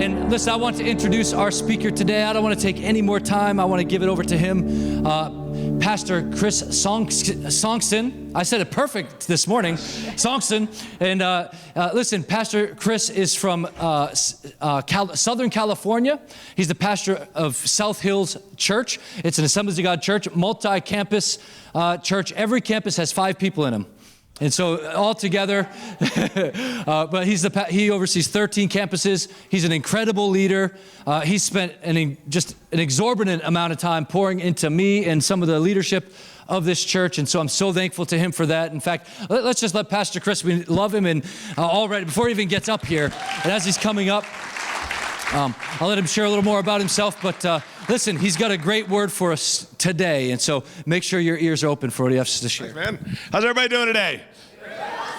And listen, I want to introduce our speaker today. I don't want to take any more time. I want to give it over to him. Pastor Chris Sonksen. I said it perfect this morning. Sonksen. And listen, Pastor Chris is from Southern California. He's the pastor of South Hills Church. It's an Assemblies of God church, multi-campus church. Every campus has 5 people in them. And so all together, but he oversees 13 campuses. He's an incredible leader. He's spent just an exorbitant amount of time pouring into me and some of the leadership of this church. And so I'm so thankful to him for that. In fact, let's just let Pastor Chris, we love him, and already, before he even gets up here, and as he's coming up, I'll let him share a little more about himself. But listen, he's got a great word for us today. And so make sure your ears are open for what he has to share. Thanks, man. How's everybody doing today?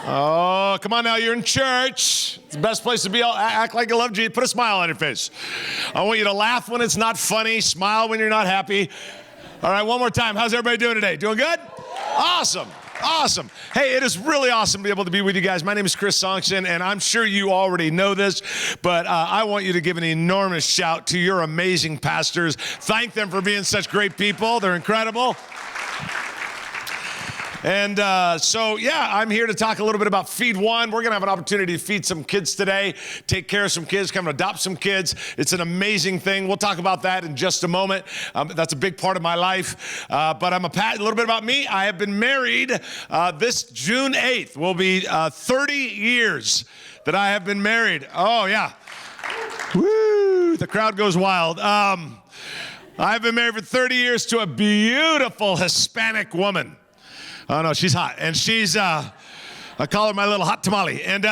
Oh, come on now, you're in church. It's the best place to be. Act like you love Jesus. Put a smile on your face. I want you to laugh when it's not funny, smile when you're not happy. All right, one more time. How's everybody doing today? Doing good? Awesome. Awesome. Hey, it is really awesome to be able to be with you guys. My name is Chris Sonksen, and I'm sure you already know this, but I want you to give an enormous shout to your amazing pastors. Thank them for being such great people. They're incredible. And I'm here to talk a little bit about FeedONE. We're going to have an opportunity to feed some kids today, take care of some kids, come and adopt some kids. It's an amazing thing. We'll talk about that in just a moment. That's a big part of my life. But a little bit about me. I have been married. This June 8th will be 30 years that I have been married. Oh, yeah. Woo! The crowd goes wild. I've been married for 30 years to a beautiful Hispanic woman. Oh, no, she's hot. And she's, I call her my little hot tamale. And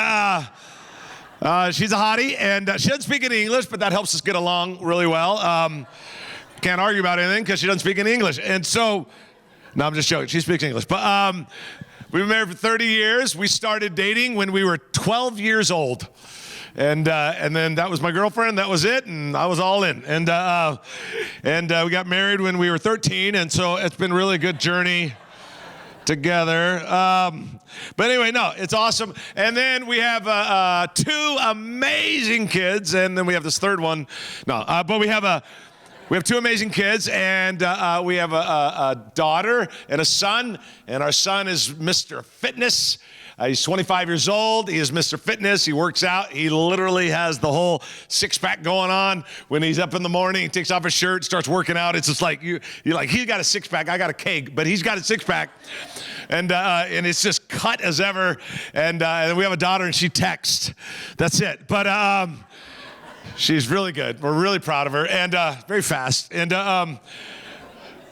she's a hottie, and she doesn't speak any English, but that helps us get along really well. Can't argue about anything because she doesn't speak any English. And so, no, I'm just joking. She speaks English. But we've been married for 30 years. We started dating when we were 12 years old. And then that was my girlfriend. That was it, and I was all in. And we got married when we were 13, and so it's been really a good journey together. But anyway, no, it's awesome. And then we have 2 amazing kids, and then we have this third one. No, but we have 2 amazing kids, and we have a daughter and a son, and our son is Mr. Fitness. He's 25 years old. He is Mr. Fitness. He works out. He literally has the whole six-pack going on. When he's up in the morning, he takes off his shirt, starts working out. It's just like, you're like, he's got a six-pack. I got a keg, but he's got a six-pack. And it's just cut as ever. And we have a daughter, and she texts. That's it. But she's really good. We're really proud of her, and very fast. And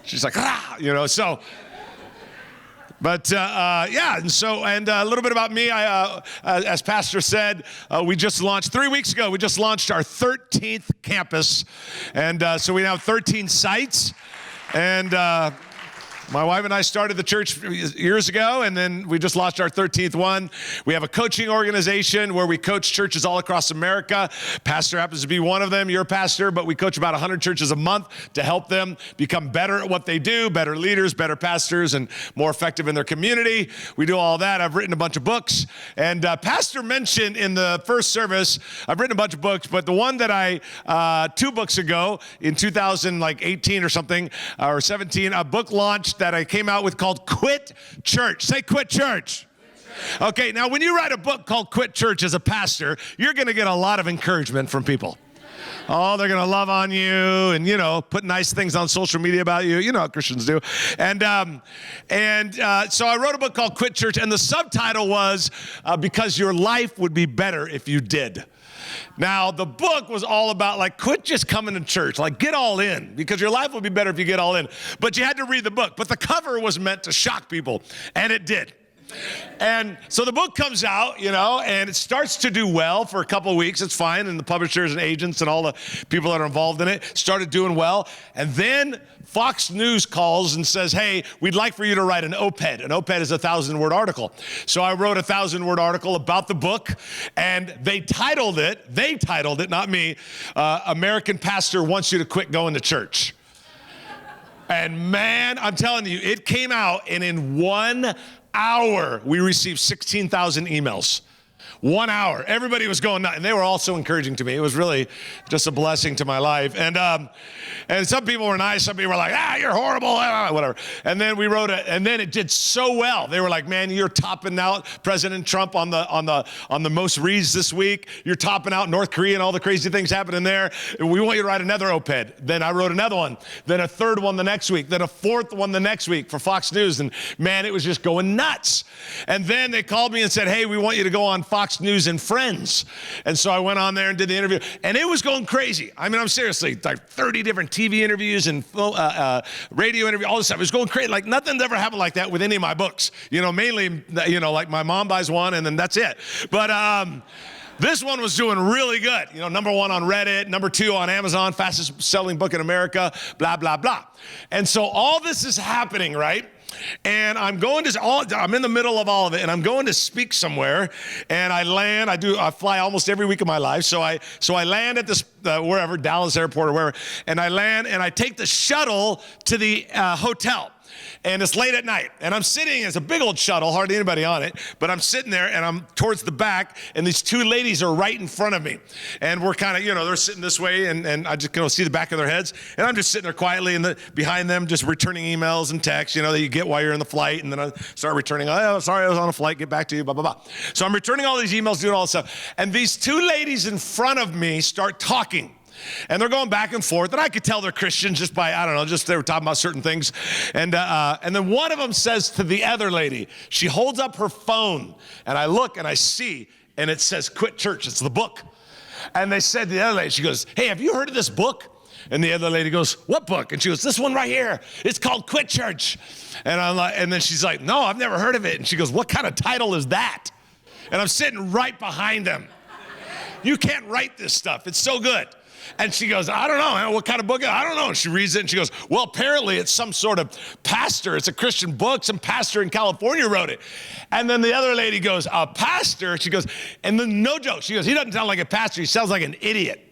she's like, so... But and a little bit about me. As Pastor said, we just launched 3 weeks ago. We just launched our 13th campus, and so we now have 13 sites. And my wife and I started the church years ago, and then we just launched our 13th one. We have a coaching organization where we coach churches all across America. Pastor happens to be one of them. You're a pastor, but we coach about 100 churches a month to help them become better at what they do, better leaders, better pastors, and more effective in their community. We do all that. I've written a bunch of books. And Pastor mentioned in the first service, I've written a bunch of books, but the one that 2 books ago in 2018 or something, or 17, a book launched that I came out with called Quit Church. Say Quit Church. Okay, now when you write a book called Quit Church as a pastor, you're going to get a lot of encouragement from people. Oh, they're going to love on you and, put nice things on social media about you. You know how Christians do. And so I wrote a book called Quit Church, and the subtitle was Because Your Life Would Be Better If You Did. Now, the book was all about, quit just coming to church. Get all in, because your life will be better if you get all in. But you had to read the book. But the cover was meant to shock people, and it did. And so the book comes out, and it starts to do well for a couple of weeks. It's fine. And the publishers and agents and all the people that are involved in it started doing well. And then Fox News calls and says, hey, we'd like for you to write an op-ed. An op-ed is a 1,000-word article. So I wrote a 1,000-word article about the book, and they titled it, not me, American Pastor Wants You to Quit Going to Church. And man, I'm telling you, it came out, and in 1 hour, we received 16,000 emails. 1 hour. Everybody was going nuts, and they were all so encouraging to me. It was really just a blessing to my life. And some people were nice. Some people were like, you're horrible, whatever. And then we wrote it, and then it did so well. They were like, man, you're topping out President Trump on the most reads this week. You're topping out North Korea and all the crazy things happening there. We want you to write another op-ed. Then I wrote another one. Then a third one the next week. Then a fourth one the next week for Fox News. And man, it was just going nuts. And then they called me and said, hey, we want you to go on Fox News and Friends. And so I went on there and did the interview, and it was going crazy. I mean, I'm seriously, like 30 different TV interviews and radio interviews, all this stuff. It was going crazy. Like nothing's ever happened like that with any of my books. Mainly, like my mom buys one and then that's it. But this one was doing really good. Number 1 on Reddit, number 2 on Amazon, fastest selling book in America, blah, blah, blah. And so all this is happening, right? And I'm in the middle of all of it, and I'm going to speak somewhere, and I land. I fly almost every week of my life, so I land at this wherever, Dallas airport or wherever, and I land, and I take the shuttle to the hotel. And it's late at night, and I'm sitting, it's a big old shuttle, hardly anybody on it, but I'm sitting there, and I'm towards the back, and these 2 ladies are right in front of me. And we're kind of, they're sitting this way, and I just see the back of their heads, and I'm just sitting there quietly, and behind them, just returning emails and texts, that you get while you're in the flight, and then I start returning, sorry, I was on a flight, get back to you, blah, blah, blah. So I'm returning all these emails, doing all this stuff, and these 2 ladies in front of me start talking. And they're going back and forth, and I could tell they're Christians just by, they were talking about certain things. And then one of them says to the other lady, she holds up her phone, and I look and I see, and it says Quit Church. It's the book. And they said to the other lady, she goes, hey, have you heard of this book? And the other lady goes, what book? And she goes, this one right here. It's called Quit Church. And I'm like, and then she's like, no, I've never heard of it. And she goes, what kind of title is that? And I'm sitting right behind them. You can't write this stuff. It's so good. And she goes, I don't know, what kind of book? I don't know. And she reads it and she goes, well, apparently it's some sort of pastor. It's a Christian book. Some pastor in California wrote it. And then the other lady goes, a pastor? She goes, and then no joke, she goes, he doesn't sound like a pastor. He sounds like an idiot.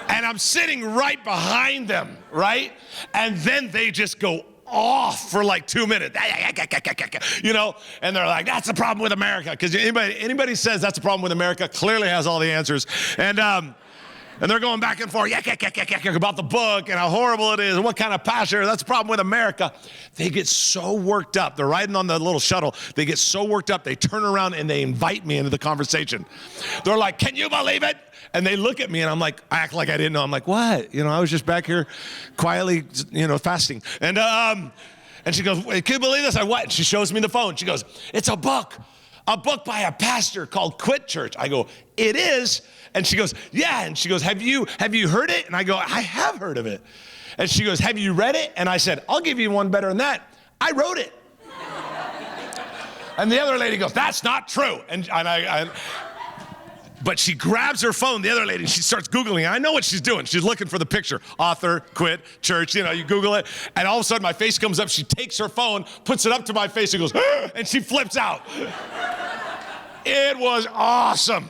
And I'm sitting right behind them, right? And then they just go off for like 2 minutes, and they're like, that's the problem with America. Because anybody says that's the problem with America clearly has all the answers. And they're going back and forth, about the book and how horrible it is and what kind of pastor. That's the problem with America. They get so worked up. They're riding on the little shuttle. They get so worked up. They turn around and they invite me into the conversation. They're like, can you believe it? And they look at me and I'm like, I act like I didn't know. I'm like, what? I was just back here quietly, fasting. And she goes, can you believe this? I what? And she shows me the phone. She goes, it's a book by a pastor called Quit Church. I go, it is? And she goes, yeah. And she goes, have you heard it? And I go, I have heard of it. And she goes, have you read it? And I said, I'll give you one better than that. I wrote it. And the other lady goes, that's not true. But she grabs her phone, the other lady, she starts Googling. I know what she's doing. She's looking for the picture. Author, Quit Church, you Google it. And all of a sudden my face comes up. She takes her phone, puts it up to my face and goes, and she flips out. It was awesome.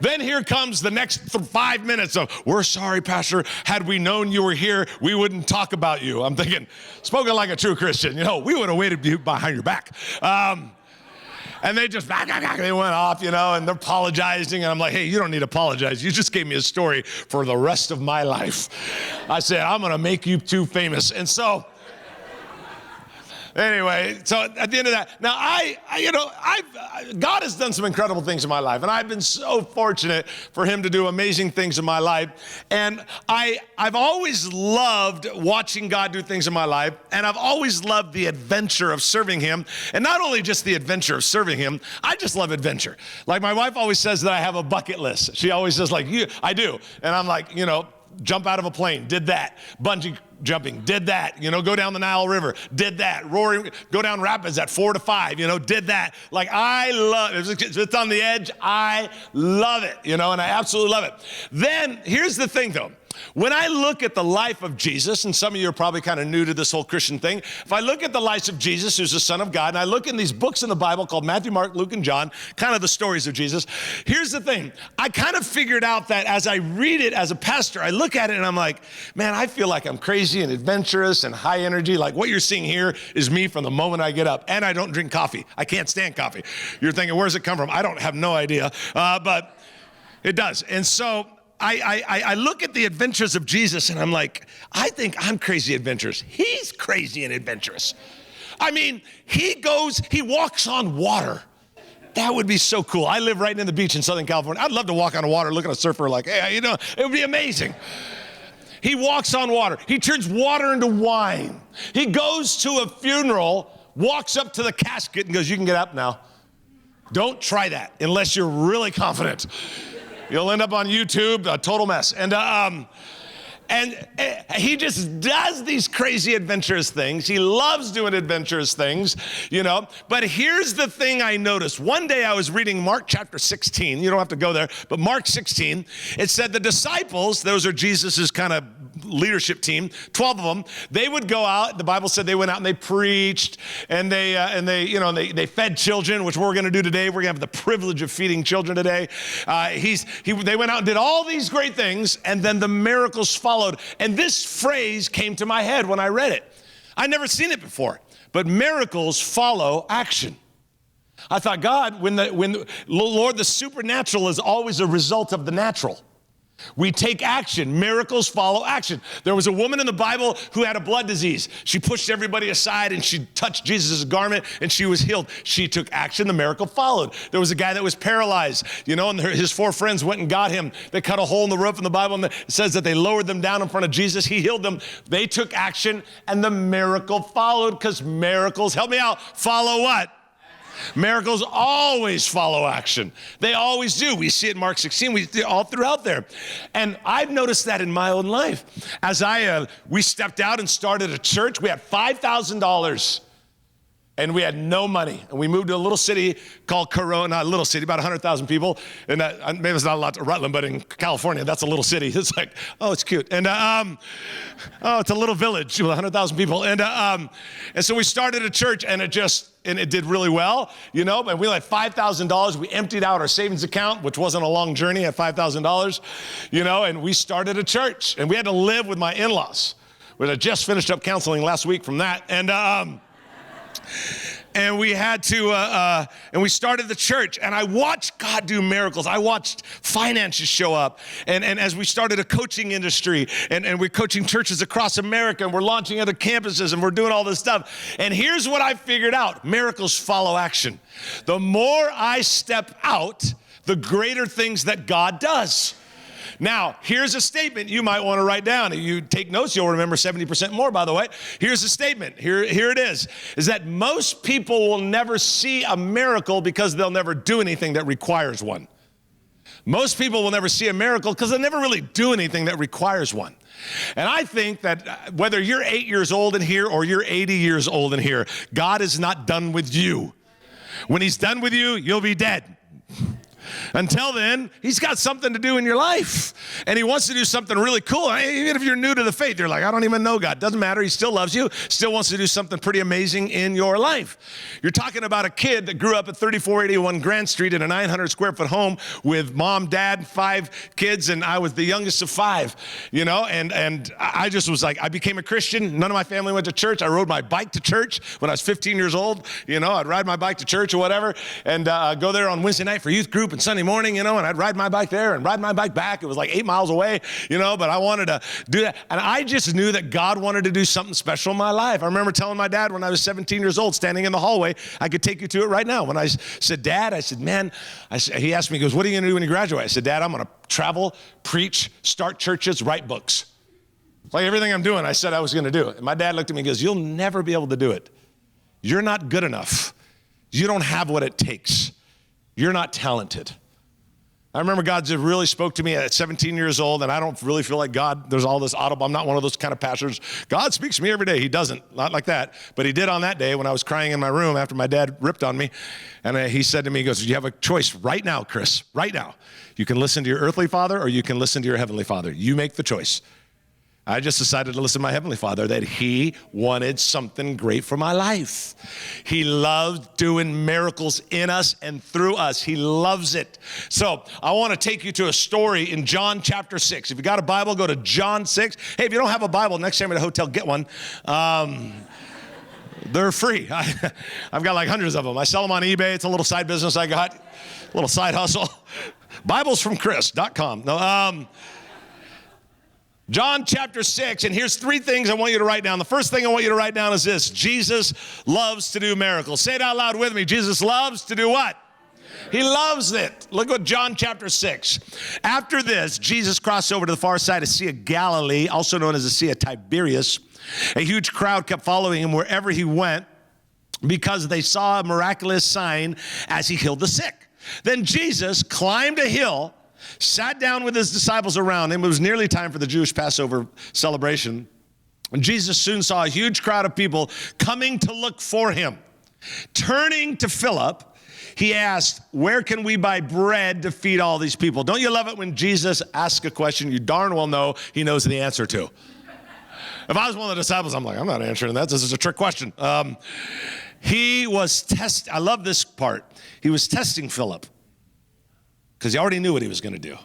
Then here comes the next 5 minutes of, we're sorry, Pastor. Had we known you were here, we wouldn't talk about you. I'm thinking, spoken like a true Christian, we would have waited behind your back. And they just, they went off, and they're apologizing. And I'm like, hey, you don't need to apologize. You just gave me a story for the rest of my life. I said, I'm going to make you 2 famous. And so, anyway, so at the end of that, now God has done some incredible things in my life, and I've been so fortunate for him to do amazing things in my life. And I've always loved watching God do things in my life, and I've always loved the adventure of serving him. And not only just the adventure of serving him, I just love adventure. Like my wife always says that I have a bucket list. She always says I do. And I'm like, jump out of a plane, did that. Bungee jumping, did that. Go down the Nile River, did that. Roaring, go down rapids at 4 to 5, did that. Like I love it. It's on the edge. I love it, and I absolutely love it. Then here's the thing though. when I look at the life of Jesus, and some of you are probably kind of new to this whole Christian thing, if I look at the life of Jesus, who's the Son of God, and I look in these books in the Bible called Matthew, Mark, Luke, and John, kind of the stories of Jesus, here's the thing. I kind of figured out that as I read it as a pastor, I look at it and I'm like, man, I feel like I'm crazy and adventurous and high energy. Like what you're seeing here is me from the moment I get up. And I don't drink coffee. I can't stand coffee. You're thinking, where's it come from? I don't have no idea, but it does. And so I look at the adventures of Jesus and I'm like, I think I'm crazy adventurous. He's crazy and adventurous. I mean, he walks on water. That would be so cool. I live right near the beach in Southern California. I'd love to walk on water, look at a surfer like, hey, how you doing? It would be amazing. He walks on water. He turns water into wine. He goes to a funeral, walks up to the casket and goes, you can get up now. Don't try that unless you're really confident. You'll end up on YouTube, a total mess. And he just does these crazy adventurous things. He loves doing adventurous things, you know. But here's the thing I noticed. One day I was reading Mark chapter 16. You don't have to go there, but Mark 16. It said the disciples, those are Jesus's kind of leadership team, 12 of them, they would go out. The Bible said they went out and they preached and they fed children, which we're going to do today. We're going to have the privilege of feeding children today. They went out and did all these great things, and then the miracles followed. And this phrase came to my head when I read it. I'd never seen it before, but miracles follow action. I thought, God, Lord, the supernatural is always a result of the natural. We take action. Miracles follow action. There was a woman in the Bible who had a blood disease. She pushed everybody aside and she touched Jesus' garment and she was healed. She took action. The miracle followed. There was a guy that was paralyzed, you know, and his 4 friends went and got him. They cut a hole in the roof in the Bible and it says that they lowered them down in front of Jesus. He healed them. They took action and the miracle followed, because miracles, help me out, follow what? Miracles always follow action. They always do. We see it in Mark 16. We see it all throughout there. And I've noticed that in my own life. As we stepped out and started a church, we had $5,000 and we had no money. And we moved to a little city called Corona, not a little city, about 100,000 people. And maybe it's not a lot to Rutland, but in California, that's a little city. It's like, oh, it's cute. And it's a little village with 100,000 people. And so we started a church and it did really well, you know, and we had $5,000. We emptied out our savings account, which wasn't a long journey at $5,000, you know, and we started a church. And we had to live with my in-laws, which I just finished up counseling last week from that. And we had to, and we started the church, and I watched God do miracles. I watched finances show up, and as we started a coaching industry, and we're coaching churches across America, and we're launching other campuses, and we're doing all this stuff. And here's what I figured out. Miracles follow action. The more I step out, the greater things that God does. Now, here's a statement you might want to write down. If you take notes, you'll remember 70% more, by the way. Here's a statement. Here it is that most people will never see a miracle because they'll never do anything that requires one. Most people will never see a miracle because they'll never really do anything that requires one. And I think that whether you're 8 years old in here or you're 80 years old in here, God is not done with you. When he's done with you, you'll be dead. Until then, he's got something to do in your life. And he wants to do something really cool. Even if you're new to the faith, you're like, I don't even know God. Doesn't matter. He still loves you. Still wants to do something pretty amazing in your life. You're talking about a kid that grew up at 3481 Grand Street in a 900 square foot home with mom, dad, 5 kids, and I was the youngest of 5, you know, and I just was like, I became a Christian. None of my family went to church. I rode my bike to church when I was 15 years old. You know, I'd ride my bike to church or whatever and go there on Wednesday night for youth group and Sunday morning, you know, and I'd ride my bike there and ride my bike back. It was like 8 miles away, you know, but I wanted to do that. And I just knew that God wanted to do something special in my life. I remember telling my dad when I was 17 years old, standing in the hallway, I could take you to it right now. When I said, Dad, I said, man, he asked me, he goes, what are you going to do when you graduate? I said, Dad, I'm going to travel, preach, start churches, write books. Like everything I'm doing, I said I was going to do it. And my dad looked at me and goes, you'll never be able to do it. You're not good enough. You don't have what it takes. You're not talented. I remember God just really spoke to me at 17 years old, and I don't really feel like God, there's all this audible. I'm not one of those kind of pastors. God speaks to me every day. He doesn't, not like that. But he did on that day when I was crying in my room after my dad ripped on me. And he said to me, he goes, you have a choice right now, Chris, right now. You can listen to your earthly father or you can listen to your heavenly father. You make the choice. I just decided to listen to my Heavenly Father, that he wanted something great for my life. He loved doing miracles in us and through us. He loves it. So I want to take you to a story in John chapter 6. If you got a Bible, go to John 6. Hey, if you don't have a Bible, next time you're at a hotel, get one. They're free. I've got like hundreds of them. I sell them on eBay. It's a little side business I got, a little side hustle. Biblesfromchris.com. No, John chapter 6, and here's 3 things I want you to write down. The first thing I want you to write down is this: Jesus loves to do miracles. Say it out loud with me. Jesus loves to do what? He loves it. Look what John chapter 6. After this, Jesus crossed over to the far side of the Sea of Galilee, also known as the Sea of Tiberias. A huge crowd kept following him wherever he went because they saw a miraculous sign as he healed the sick. Then Jesus climbed a hill, sat down with his disciples around him. It was nearly time for the Jewish Passover celebration. And Jesus soon saw a huge crowd of people coming to look for him. Turning to Philip, he asked, where can we buy bread to feed all these people? Don't you love it when Jesus asks a question you darn well know he knows the answer to? If I was one of the disciples, I'm like, I'm not answering that. This is a trick question. He was I love this part. He was testing Philip, because he already knew what he was going to do.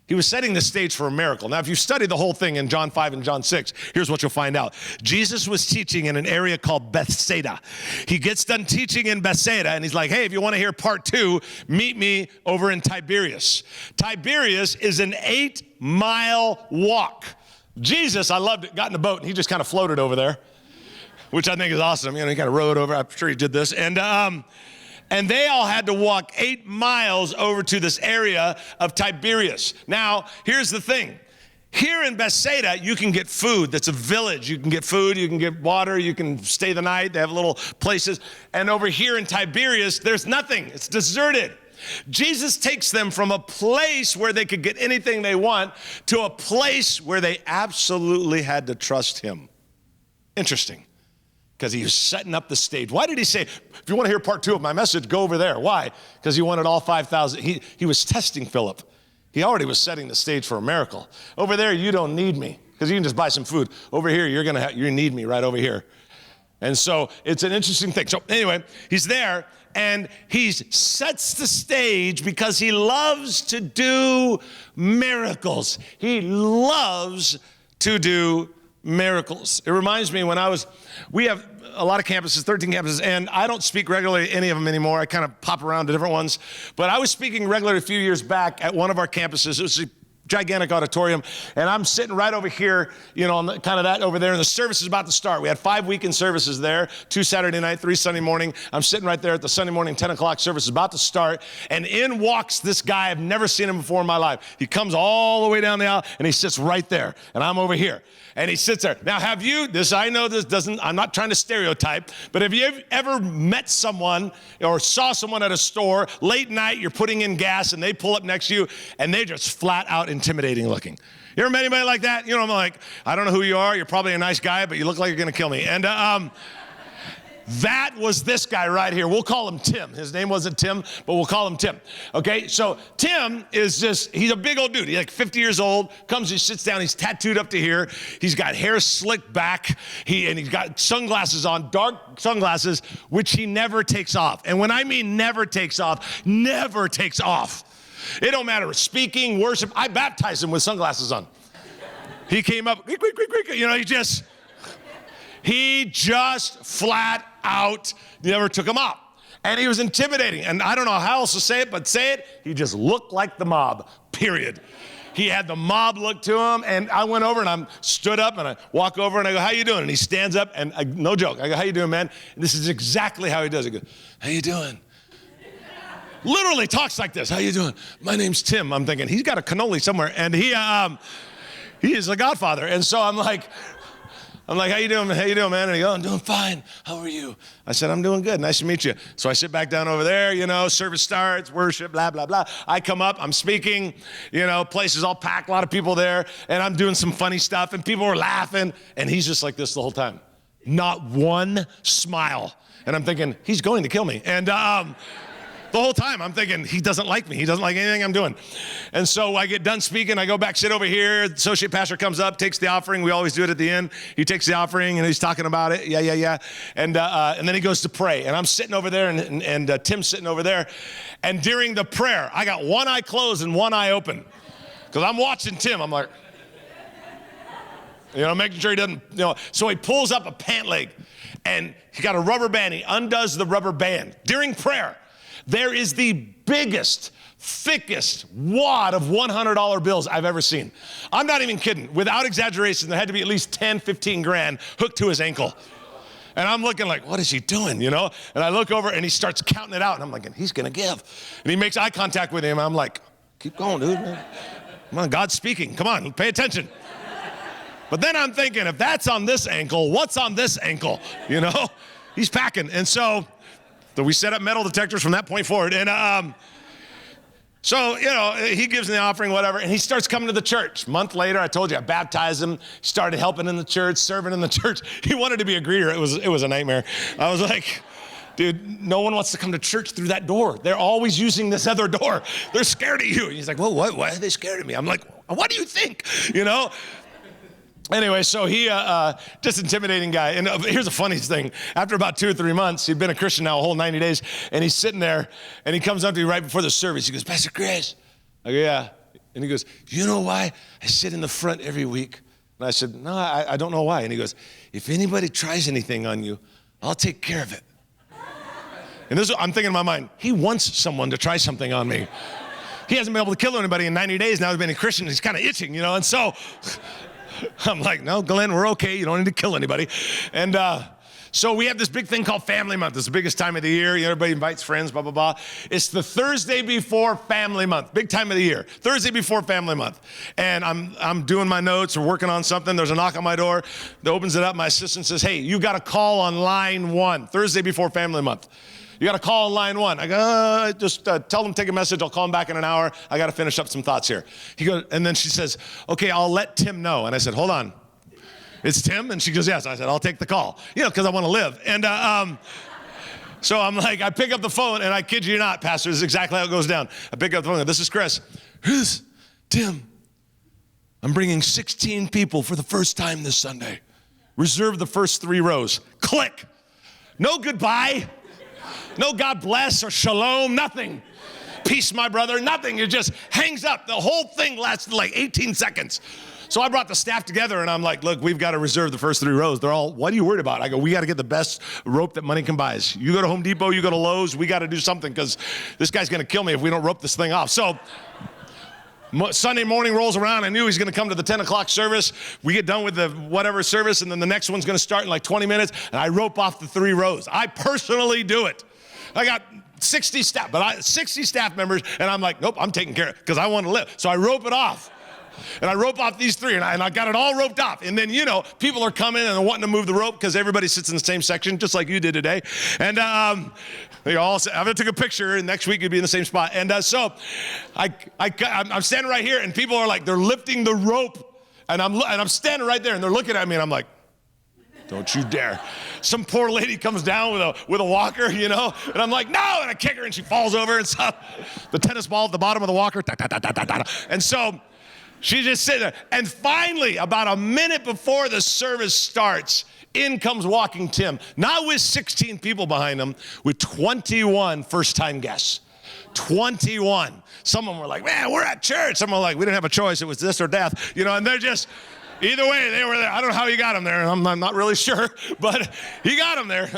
He was setting the stage for a miracle. Now, if you study the whole thing in John 5 and John 6, here's what you'll find out. Jesus was teaching in an area called Bethsaida. He gets done teaching in Bethsaida, and he's like, hey, if you want to hear part 2, meet me over in Tiberias. Tiberias is an 8-mile walk. Jesus, I loved it, got in the boat, and he just kind of floated over there, which I think is awesome. You know, he kind of rowed over. I'm sure he did this. And they all had to walk 8 miles over to this area of Tiberias. Now, here's the thing. Here in Bethsaida, you can get food. That's a village. You can get food, you can get water, you can stay the night. They have little places. And over here in Tiberias, there's nothing. It's deserted. Jesus takes them from a place where they could get anything they want to a place where they absolutely had to trust him. Interesting. Because he was setting up the stage. Why did he say, if you want to hear part 2 of my message, go over there? Why? Because he wanted all 5,000. He was testing Philip. He already was setting the stage for a miracle. Over there, you don't need me, because you can just buy some food. Over here, you need me right over here. And so it's an interesting thing. So anyway, he's there, and he sets the stage because he loves to do miracles. He loves to do miracles. It reminds me when we have a lot of campuses, 13 campuses, and I don't speak regularly at any of them anymore. I kind of pop around to different ones. But I was speaking regularly a few years back at one of our campuses. It was a gigantic auditorium, and I'm sitting right over here, you know, on the, kind of that over there, and the service is about to start. We had 5 weekend services there, 2 Saturday night, 3 Sunday morning. I'm sitting right there at the Sunday morning 10 o'clock service is about to start, and in walks this guy. I've never seen him before in my life. He comes all the way down the aisle, and he sits right there, and I'm over here, and he sits there. Now, I'm not trying to stereotype, but have you ever met someone or saw someone at a store, late night, you're putting in gas, and they pull up next to you, and they're just flat out intimidating looking? You ever met anybody like that? You know, I'm like, I don't know who you are. You're probably a nice guy, but you look like you're going to kill me. And that was this guy right here. We'll call him Tim. His name wasn't Tim, but we'll call him Tim. Okay, so Tim is he's a big old dude. He's like 50 years old, he sits down, he's tattooed up to here. He's got hair slicked back, and he's got sunglasses on, dark sunglasses, which he never takes off. And when I mean never takes off, never takes off. It don't matter, speaking, worship. I baptized him with sunglasses on. He came up, you know, he just flat out never took him off. And he was intimidating. And I don't know how else to say it, but he just looked like the mob, period. He had the mob look to him, and I went over and I stood up and I walk over and I go, how you doing? And he stands up and no joke, I go, how you doing, man? And this is exactly how he does it. He goes, how you doing? Literally talks like this. How you doing? My name's Tim. I'm thinking, he's got a cannoli somewhere. And he is a godfather. And so I'm like, I'm like, how you doing, man? And he goes, I'm doing fine. How are you? I said, I'm doing good. Nice to meet you. So I sit back down over there, service starts, worship, blah, blah, blah. I come up, I'm speaking, place is all packed, a lot of people there, and I'm doing some funny stuff, and people are laughing, and he's just like this the whole time. Not one smile. And I'm thinking, he's going to kill me. And the whole time I'm thinking, he doesn't like me. He doesn't like anything I'm doing. And so I get done speaking. I go back, sit over here. The associate pastor comes up, takes the offering. We always do it at the end. He takes the offering and he's talking about it. Yeah. And then he goes to pray. And I'm sitting over there and Tim's sitting over there. And during the prayer, I got one eye closed and one eye open. Because I'm watching Tim. I'm like, making sure he doesn't, So he pulls up a pant leg and he got a rubber band. He undoes the rubber band. During prayer, there is the biggest, thickest wad of $100 bills I've ever seen. I'm not even kidding. Without exaggeration, there had to be at least 10, 15 grand hooked to his ankle. And I'm looking like, what is he doing, And I look over and he starts counting it out. And I'm like, he's going to give. And he makes eye contact with him. I'm like, keep going, dude. Man. Come on, God's speaking. Come on, pay attention. But then I'm thinking, if that's on this ankle, what's on this ankle? He's packing. And so we set up metal detectors from that point forward. And so he gives me the offering, whatever, and he starts coming to the church. A month later, I told you, I baptized him, started helping in the church, serving in the church. He wanted to be a greeter. It was a nightmare. I was like, dude, no one wants to come to church through that door. They're always using this other door. They're scared of you. And he's like, well, why are they scared of me? I'm like, what do you think? Anyway, so he, just intimidating guy. And here's the funniest thing. After about 2 or 3 months, he'd been a Christian now a whole 90 days, and he's sitting there, and he comes up to me right before the service. He goes, Pastor Chris. I go, yeah. And he goes, you know why I sit in the front every week? And I said, no, I don't know why. And he goes, if anybody tries anything on you, I'll take care of it. And I'm thinking in my mind, he wants someone to try something on me. He hasn't been able to kill anybody in 90 days. Now he's been a Christian. He's kind of itching, And so I'm like, no, Glenn, we're okay. You don't need to kill anybody. And so we have this big thing called Family Month. It's the biggest time of the year. Everybody invites friends, blah, blah, blah. It's the Thursday before Family Month, big time of the year. Thursday before Family Month. And I'm doing my notes or working on something. There's a knock on my door that opens it up. My assistant says, hey, you got to call on line 1, Thursday before Family Month. You got to call on line 1. I go, just tell them, take a message. I'll call them back in an hour. I got to finish up some thoughts here. He goes, and then she says, okay, I'll let Tim know. And I said, hold on. It's Tim? And she goes, yes. I said, I'll take the call, because I want to live. And so I'm like, I pick up the phone, and I kid you not, Pastor, this is exactly how it goes down. I pick up the phone, this is Chris. Chris, Tim, I'm bringing 16 people for the first time this Sunday. Reserve the first 3 rows. Click. No goodbye. No God bless or shalom, nothing. Peace, my brother, nothing. It just hangs up. The whole thing lasted like 18 seconds. So I brought the staff together and I'm like, look, we've got to reserve the first 3 rows. They're all, what are you worried about? I go, we got to get the best rope that money can buy us. You go to Home Depot, you go to Lowe's, we got to do something because this guy's going to kill me if we don't rope this thing off. So Sunday morning rolls around. I knew he's going to come to the 10 o'clock service. We get done with the whatever service, and then the next one's going to start in like 20 minutes, and I rope off the 3 rows. I personally do it. I got 60 staff members, and I'm like, nope, I'm taking care of it because I want to live. So I rope it off. And I rope off these 3, and I got it all roped off. And then, people are coming and they're wanting to move the rope because everybody sits in the same section, just like you did today. And they all said, I took a picture, and next week you'd be in the same spot. And so I'm standing right here, and people are like, they're lifting the rope, and I'm standing right there, and they're looking at me, and I'm like, don't you dare. Some poor lady comes down with a walker, and I'm like, no, and I kick her, and she falls over, and so the tennis ball at the bottom of the walker, and so she's just sitting there. And finally, about a minute before the service starts, in comes walking Tim, not with 16 people behind him, with 21 first-time guests. 21. Some of them were like, man, we're at church. Some were like, we didn't have a choice. It was this or death. And they're just, either way, they were there. I don't know how he got them there. I'm not really sure, but he got them there.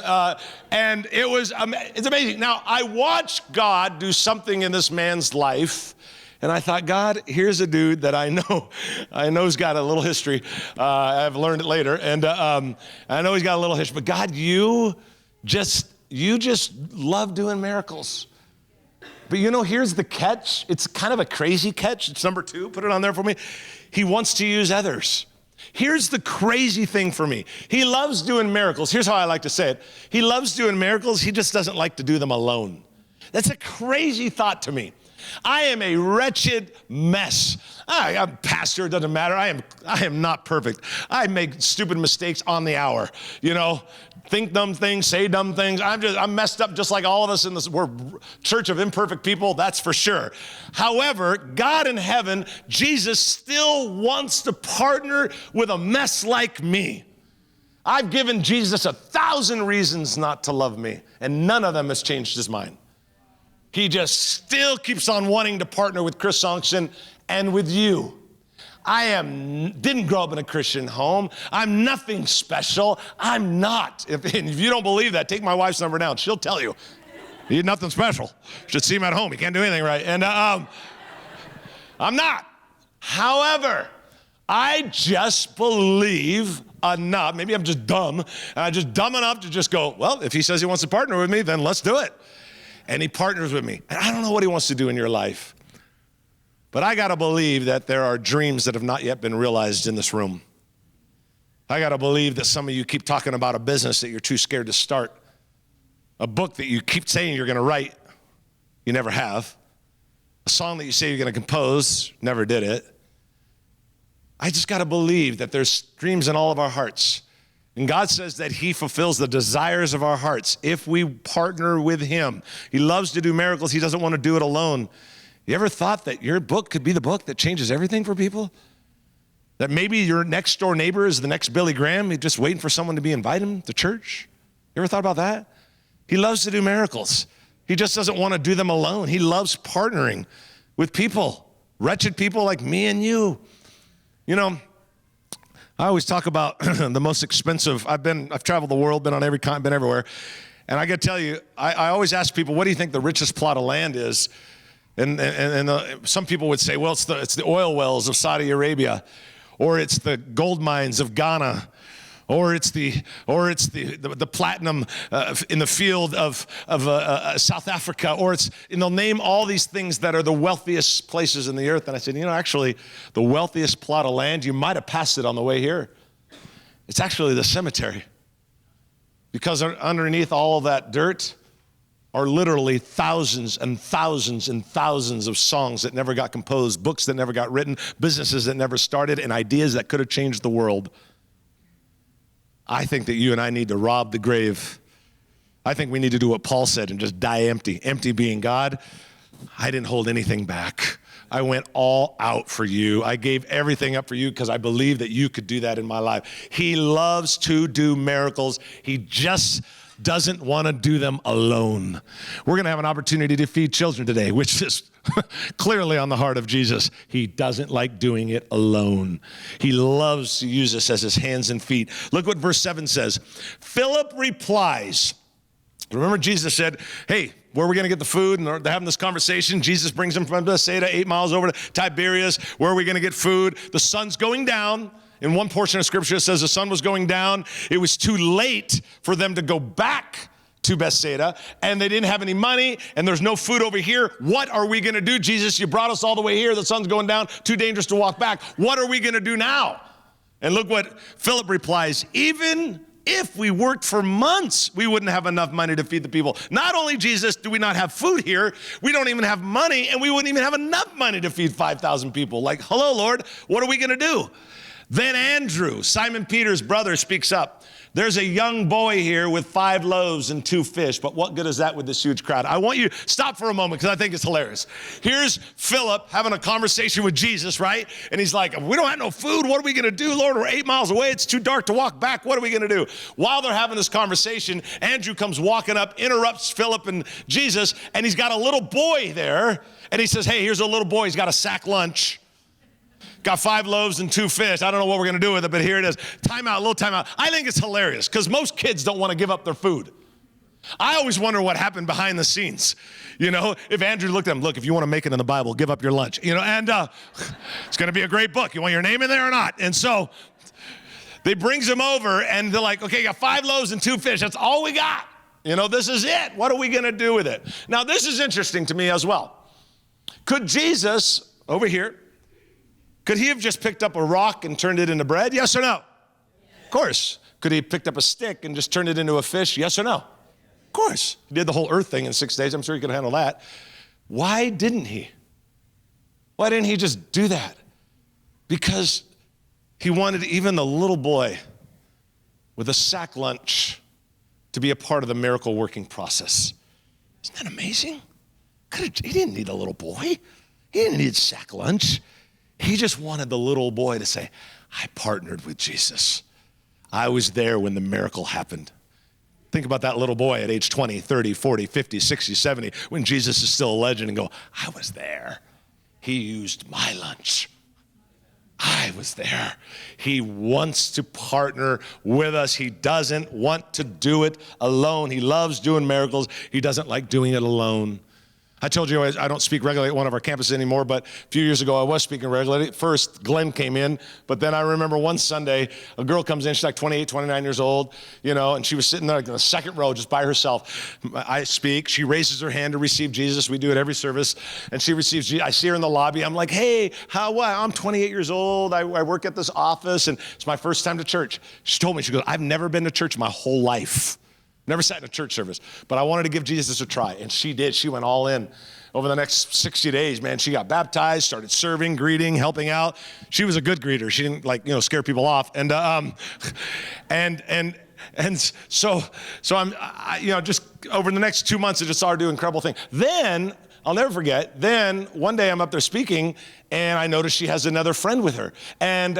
And it's amazing. Now, I watched God do something in this man's life. And I thought, God, here's a dude that I know's got a little history. I've learned it later. And I know he's got a little history. But God, you just love doing miracles. But here's the catch. It's kind of a crazy catch. It's number 2. Put it on there for me. He wants to use others. Here's the crazy thing for me. He loves doing miracles. Here's how I like to say it. He loves doing miracles. He just doesn't like to do them alone. That's a crazy thought to me. I am a wretched mess. I'm a pastor, it doesn't matter. I am not perfect. I make stupid mistakes on the hour, think dumb things, say dumb things. I'm messed up just like all of us in this. We're church of imperfect people, that's for sure. However, God in heaven, Jesus still wants to partner with a mess like me. I've given Jesus 1,000 reasons not to love me, and none of them has changed his mind. He just still keeps on wanting to partner with Chris Sonksen and with you. Didn't grow up in a Christian home. I'm nothing special. I'm not. If you don't believe that, take my wife's number down. She'll tell you. He's nothing special. You should see him at home. He can't do anything right. And I'm not. However, I just believe enough. Maybe I'm just dumb. Just dumb enough to just go, well, if he says he wants to partner with me, then let's do it. And he partners with me. And I don't know what he wants to do in your life. But I got to believe that there are dreams that have not yet been realized in this room. I got to believe that some of you keep talking about a business that you're too scared to start. A book that you keep saying you're going to write, you never have. A song that you say you're going to compose, never did it. I just got to believe that there's dreams in all of our hearts. And God says that he fulfills the desires of our hearts if we partner with him. He loves to do miracles. He doesn't want to do it alone. You ever thought that your book could be the book that changes everything for people? That maybe your next door neighbor is the next Billy Graham. He's just waiting for someone to be invited him to church. You ever thought about that? He loves to do miracles. He just doesn't want to do them alone. He loves partnering with people, wretched people like me and you. I always talk about the most expensive. I've traveled the world, been on every continent, been everywhere. And I got to tell you, I always ask people, what do you think the richest plot of land is? And some people would say, well, it's the oil wells of Saudi Arabia, or it's the gold mines of Ghana, or it's the platinum in the field of South Africa, or they'll name all these things that are the wealthiest places in the earth. And I said, actually, the wealthiest plot of land, you might have passed it on the way here. It's actually the cemetery. Because underneath all of that dirt are literally thousands and thousands and thousands of songs that never got composed, books that never got written, businesses that never started, and ideas that could have changed the world. I think that you and I need to rob the grave. I think we need to do what Paul said and just die empty. Empty being God. I didn't hold anything back. I went all out for you. I gave everything up for you because I believe that you could do that in my life. He loves to do miracles. He just doesn't want to do them alone. We're going to have an opportunity to feed children today, which is clearly on the heart of Jesus. He doesn't like doing it alone. He loves to use us as his hands and feet. Look what verse 7 says. Philip replies. Remember Jesus said, hey, where are we going to get the food? And they're having this conversation. Jesus brings them from Bethsaida, 8 miles over to Tiberias. Where are we going to get food? The sun's going down. In one portion of scripture, it says the sun was going down. It was too late for them to go back to Bethsaida, and they didn't have any money, and there's no food over here. What are we going to do, Jesus? You brought us all the way here. The sun's going down. Too dangerous to walk back. What are we going to do now? And look what Philip replies. Even if we worked for months, we wouldn't have enough money to feed the people. Not only, Jesus, do we not have food here, we don't even have money, and we wouldn't even have enough money to feed 5,000 people. Like, hello, Lord, what are we going to do? Then Andrew, Simon Peter's brother, speaks up. There's a young boy here with 5 loaves and 2 fish, but what good is that with this huge crowd? I want you to stop for a moment because I think it's hilarious. Here's Philip having a conversation with Jesus, right? And he's like, we don't have no food. What are we going to do, Lord? We're 8 miles away. It's too dark to walk back. What are we going to do? While they're having this conversation, Andrew comes walking up, interrupts Philip and Jesus, and he's got a little boy there. And he says, hey, here's a little boy. He's got a sack lunch. Got 5 loaves and 2 fish. I don't know what we're going to do with it, but here it is. Time out, little time out. I think it's hilarious because most kids don't want to give up their food. I always wonder what happened behind the scenes. If Andrew looked at him, look, if you want to make it in the Bible, give up your lunch. And it's going to be a great book. You want your name in there or not? And so they brings him over and they're like, okay, you got 5 loaves and 2 fish. That's all we got. This is it. What are we going to do with it? Now, this is interesting to me as well. Could Jesus, over here, Could he have just picked up a rock and turned it into bread? Yes or no? Of course. Could he have picked up a stick and just turned it into a fish? Yes or no? Of course. He did the whole earth thing in 6 days. I'm sure he could handle that. Why didn't he? Why didn't he just do that? Because he wanted even the little boy with a sack lunch to be a part of the miracle working process. Isn't that amazing? He didn't need a little boy. He didn't need sack lunch. He just wanted the little boy to say, I partnered with Jesus. I was there when the miracle happened. Think about that little boy at age 20, 30, 40, 50, 60, 70, when Jesus is still a legend, and go, I was there. He used my lunch. I was there. He wants to partner with us. He doesn't want to do it alone. He loves doing miracles. He doesn't like doing it alone. I told you I don't speak regularly at one of our campuses anymore, but a few years ago I was speaking regularly. First, Glenn came in, but then I remember one Sunday, a girl comes in, she's like 28, 29 years old, and she was sitting there in the second row just by herself. I speak, she raises her hand to receive Jesus. We do it every service, and she receives Jesus. I see her in the lobby. I'm like, hey, I'm 28 years old. I work at this office, and it's my first time to church. She told me, she goes, I've never been to church my whole life. Never sat in a church service, but I wanted to give Jesus a try, and she did. She went all in. Over the next 60 days, man, she got baptized, started serving, greeting, helping out. She was a good greeter. She didn't scare people off. And so I'm just over the next 2 months, it just started doing incredible things. Then I'll never forget. Then one day I'm up there speaking, and I notice she has another friend with her, and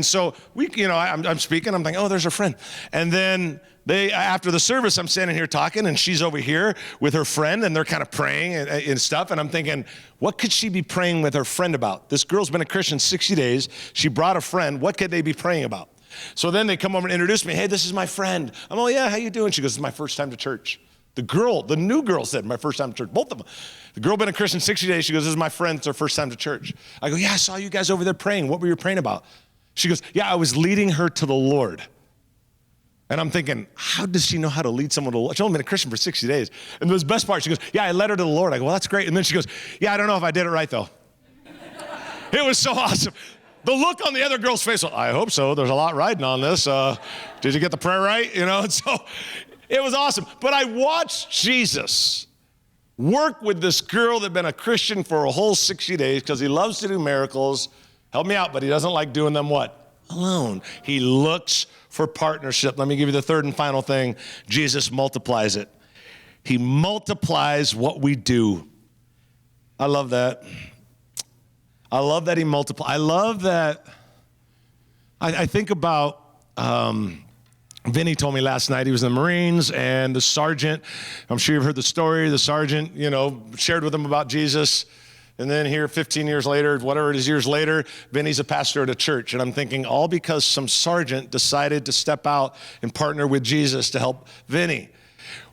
so I'm speaking. I'm thinking, oh, there's her friend, and then after the service, I'm standing here talking, and she's over here with her friend, and they're kind of praying and stuff, and I'm thinking, what could she be praying with her friend about? This girl's been a Christian 60 days. She brought a friend. What could they be praying about? So then they come over and introduce me. Hey, this is my friend. I'm, oh, yeah, how you doing? She goes, it's my first time to church. The new girl said, my first time to church, both of them. The girl been a Christian 60 days. She goes, this is my friend. It's her first time to church. I go, yeah, I saw you guys over there praying. What were you praying about? She goes, yeah, I was leading her to the Lord. And I'm thinking, how does she know how to lead someone to the Lord? She's only been a Christian for 60 days. And the best part, she goes, yeah, I led her to the Lord. I go, well, that's great. And then she goes, yeah, I don't know if I did it right, though. It was so awesome. The look on the other girl's face, well, I hope so. There's a lot riding on this. Did you get the prayer right? And so it was awesome. But I watched Jesus work with this girl that had been a Christian for a whole 60 days because he loves to do miracles. Help me out, but he doesn't like doing them what? Alone. He looks for partnership. Let me give you the third and final thing. Jesus multiplies it. He multiplies what we do. I love that. I love that he multiplies. I love that. I think about, Vinny told me last night he was in the Marines, and the sergeant, I'm sure you've heard the story, the sergeant, shared with him about Jesus. And then here 15 years later, whatever it is years later, Vinny's a pastor at a church. And I'm thinking all because some sergeant decided to step out and partner with Jesus to help Vinny.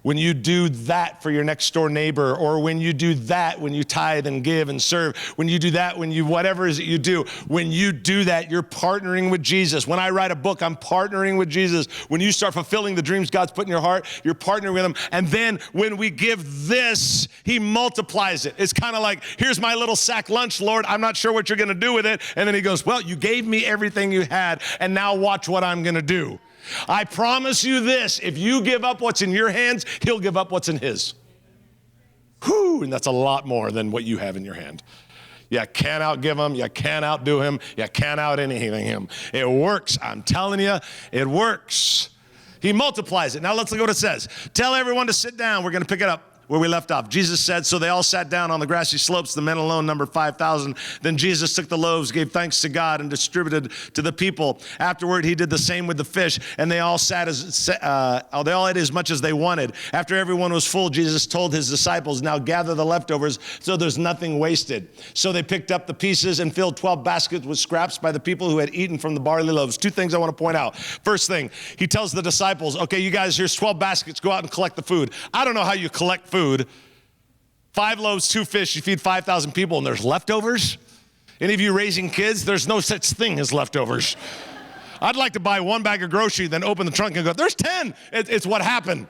When you do that for your next door neighbor, or when you do that, when you tithe and give and serve, when you do that, whatever it is that you do, when you do that, you're partnering with Jesus. When I write a book, I'm partnering with Jesus. When you start fulfilling the dreams God's put in your heart, you're partnering with him. And then when we give this, he multiplies it. It's kind of like, here's my little sack lunch, Lord. I'm not sure what you're going to do with it. And then he goes, well, you gave me everything you had, and now watch what I'm going to do. I promise you this, if you give up what's in your hands, he'll give up what's in his. Whew, and that's a lot more than what you have in your hand. You can't outgive him, you can't outdo him, you can't out anything him. It works, I'm telling you, it works. He multiplies it. Now let's look at what it says. Tell everyone to sit down, we're gonna pick it up where we left off. Jesus said, so they all sat down on the grassy slopes. The men alone numbered 5,000. Then Jesus took the loaves, gave thanks to God, and distributed to the people. Afterward, he did the same with the fish, and they all ate as much as they wanted. After everyone was full, Jesus told his disciples, now gather the leftovers so there's nothing wasted. So they picked up the pieces and filled 12 baskets with scraps by the people who had eaten from the barley loaves. Two things I want to point out. First thing, he tells the disciples, okay, you guys, here's 12 baskets. Go out and collect the food. I don't know how you collect food. 5 loaves, 2 fish, you feed 5,000 people and there's leftovers? Any of you raising kids, there's no such thing as leftovers. I'd like to buy 1 bag of groceries, then open the trunk and go, there's 10. It's what happened.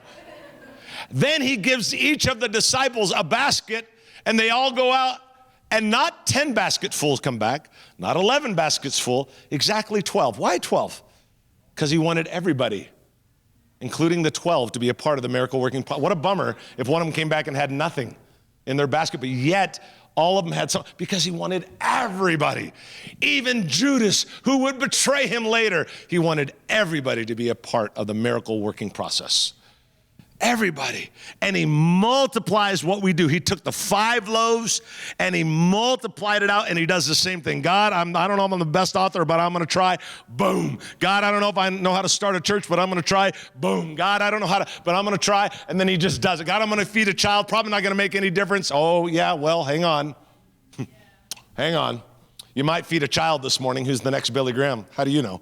Then he gives each of the disciples a basket, and they all go out And not 10 baskets full come back, not 11 baskets full, exactly 12. Why 12? Because he wanted everybody, including the 12, to be a part of the miracle working. What a bummer if one of them came back and had nothing in their basket, but yet all of them had something, because he wanted everybody. Even Judas, who would betray him later, he wanted everybody to be a part of the miracle working process. Everybody. And he multiplies what we do. He took the 5 loaves and he multiplied it out, and he does the same thing. God, I don't know if I'm the best author, but I'm going to try. Boom. God, I don't know if I know how to start a church, but I'm going to try. Boom. God, I don't know how to, but I'm going to try. And then he just does it. God, I'm going to feed a child. Probably not going to make any difference. Oh, yeah, well, hang on. Hang on. You might feed a child this morning who's the next Billy Graham. How do you know?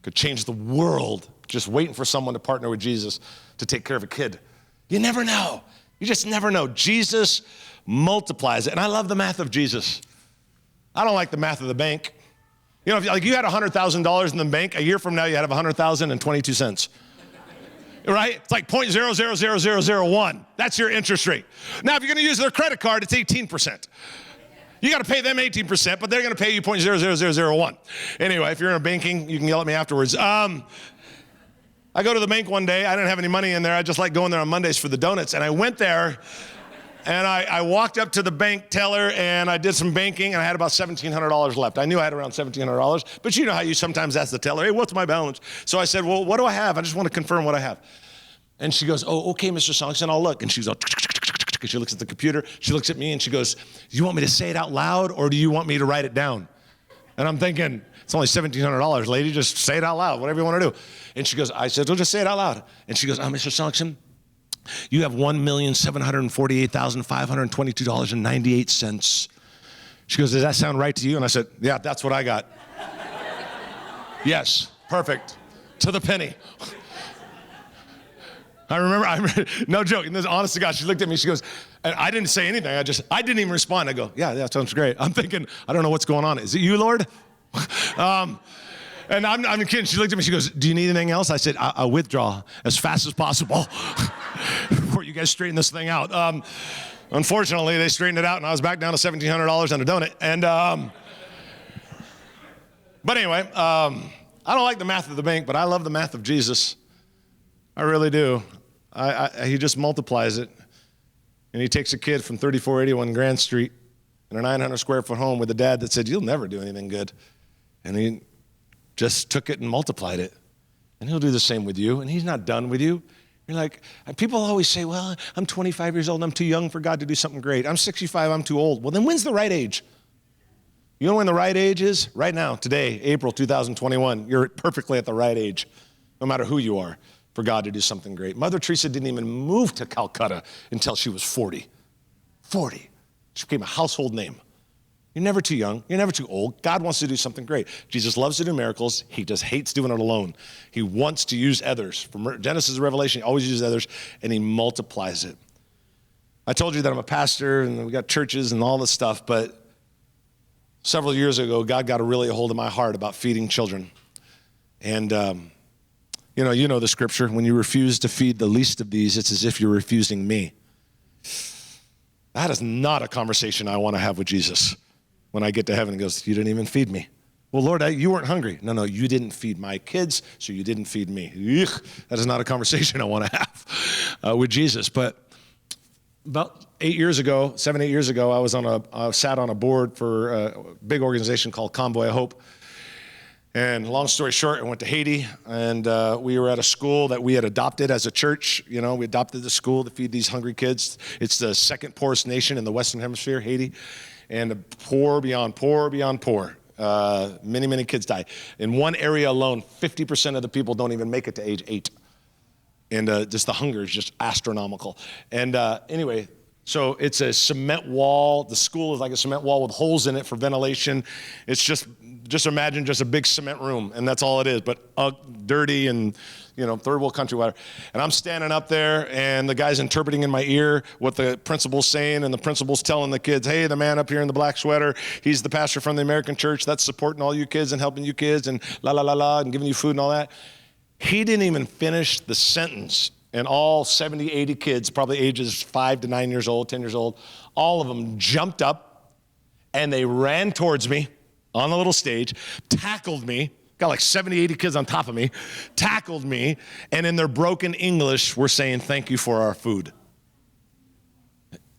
Could change the world just waiting for someone to partner with Jesus to take care of a kid. You never know. You just never know. Jesus multiplies it. And I love the math of Jesus. I don't like the math of the bank. You know, if like you had $100,000 in the bank, a year from now you have 100,022 cents. Right? It's like 0.000001. That's your interest rate. Now, if you're going to use their credit card, it's 18%. You got to pay them 18%, but they're going to pay you 0.00001. Anyway, if you're in banking, you can yell at me afterwards. I go to the bank one day. I didn't have any money in there. I just like going there on Mondays for the donuts. And I went there, and I walked up to the bank teller, and I did some banking, and I had about $1,700 left. I knew I had around $1,700, but you know how you sometimes ask the teller, hey, what's my balance? So I said, well, what do I have? I just want to confirm what I have. And she goes, oh, okay, Mr. Sonksen, I'll look. And she's all, she looks at the computer. She looks at me, and she goes, do you want me to say it out loud, or do you want me to write it down? And I'm thinking, it's only $1,700, lady. Just say it out loud, whatever you want to do. And she goes, I said, well, just say it out loud. And she goes, Mr. Sonksen, you have $1,748,522.98. She goes, does that sound right to you? And I said, yeah, that's what I got. Yes, perfect, to the penny. I remember, no joke, and this honest to God, she looked at me, she goes, and I didn't say anything, I didn't even respond. I go, yeah, that sounds great. I'm thinking, I don't know what's going on. Is it you, Lord? And I'm kidding. She looked at me, she goes, do you need anything else? I said, I'll withdraw as fast as possible before you guys straighten this thing out. Unfortunately, they straightened it out, and I was back down to $1,700 on a donut. And, but anyway, I don't like the math of the bank, but I love the math of Jesus. I really do. He just multiplies it. And he takes a kid from 3481 Grand Street in a 900 square foot home with a dad that said, you'll never do anything good. And he just took it and multiplied it. And he'll do the same with you. And he's not done with you. You're like, people always say, well, I'm 25 years old. I'm too young for God to do something great. I'm 65. I'm too old. Well, then when's the right age? You know when the right age is? Right now, today, April 2021. You're perfectly at the right age, no matter who you are, for God to do something great. Mother Teresa didn't even move to Calcutta until she was 40. 40. She became a household name. You're never too young. You're never too old. God wants to do something great. Jesus loves to do miracles. He just hates doing it alone. He wants to use others. From Genesis to Revelation, he always uses others, and he multiplies it. I told you that I'm a pastor, and we got churches and all this stuff, but several years ago, God got really a hold of my heart about feeding children. And, you know the scripture, when you refuse to feed the least of these, it's as if you're refusing me. That is not a conversation I want to have with Jesus. When I get to heaven, he goes, you didn't even feed me. Well, Lord, you weren't hungry. No, you didn't feed my kids, so you didn't feed me. Ugh, that is not a conversation I want to have with Jesus. But about 7, 8 years ago, I sat on a board for a big organization called Convoy Hope. And long story short, I went to Haiti, and we were at a school that we had adopted as a church. You know, we adopted the school to feed these hungry kids. It's the second poorest nation in the Western Hemisphere, Haiti. And poor beyond poor beyond poor. Many, many kids die. In one area alone, 50% of the people don't even make it to age 8. And just the hunger is just astronomical. And anyway, so it's a cement wall. The school is like a cement wall with holes in it for ventilation. It's just imagine just a big cement room, and that's all it is, but dirty and, third world country, whatever. And I'm standing up there, and the guy's interpreting in my ear what the principal's saying, and the principal's telling the kids, hey, the man up here in the black sweater, he's the pastor from the American church that's supporting all you kids and helping you kids and la, la, la, la, and giving you food and all that. He didn't even finish the sentence, and all 70, 80 kids, probably ages 5 to 9 years old, 10 years old, all of them jumped up and they ran towards me on the little stage, tackled me, got like 70, 80 kids on top of me, tackled me, and in their broken English were saying, "Thank you for our food."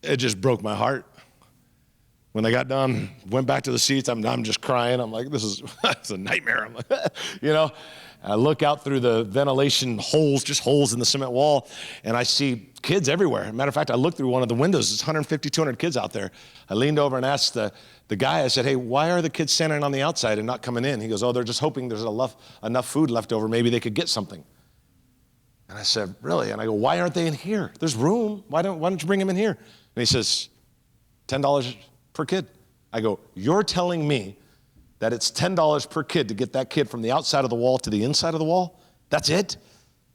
It just broke my heart. When they got done, went back to the seats, I'm just crying. I'm like, this is it's a nightmare. I'm like, you know, I look out through the ventilation holes, just holes in the cement wall, and I see kids everywhere. Matter of fact, I looked through one of the windows. There's 150, 200 kids out there. I leaned over and asked the guy, I said, "Hey, why are the kids standing on the outside and not coming in?" He goes, "Oh, they're just hoping there's enough food left over. Maybe they could get something." And I said, "Really?" And I go, "Why aren't they in here? There's room. Why don't you bring them in here?" And he says, $10 per kid. I go, "You're telling me that it's $10 per kid to get that kid from the outside of the wall to the inside of the wall? That's it?"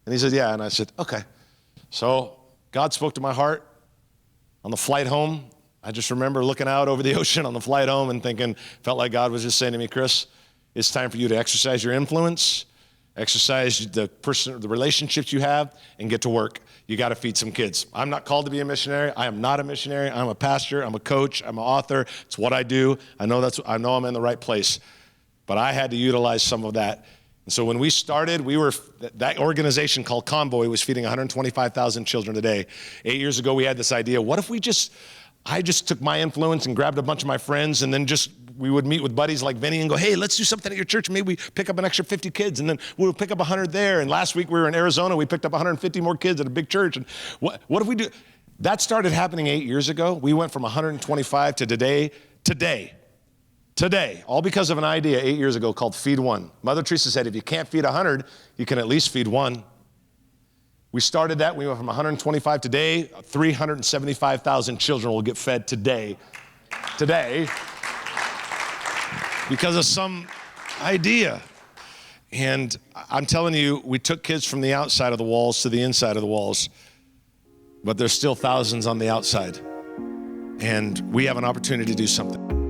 And he said, "Yeah." And I said, "Okay." So God spoke to my heart on the flight home. I just remember looking out over the ocean on the flight home and thinking, felt like God was just saying to me, "Chris, it's time for you to exercise your influence, exercise the relationships you have, and get to work. You got to feed some kids." I'm not called to be a missionary. I am not a missionary. I'm a pastor. I'm a coach. I'm an author. It's what I do. I know I'm in the right place, but I had to utilize some of that. And so when we started, that organization called Convoy was feeding 125,000 children a day. 8 years ago, we had this idea. What if I just took my influence and grabbed a bunch of my friends, and then we would meet with buddies like Vinny and go, "Hey, let's do something at your church. Maybe we pick up an extra 50 kids, and then we'll pick up 100 there." And last week we were in Arizona. We picked up 150 more kids at a big church. And what if we do? That started happening 8 years ago. We went from 125 to today, all because of an idea 8 years ago called Feed One. Mother Teresa said, if you can't feed 100, you can at least feed one. We started that. We went from 125 today. 375,000 children will get fed today, because of some idea. And I'm telling you, we took kids from the outside of the walls to the inside of the walls, but there's still thousands on the outside. And we have an opportunity to do something.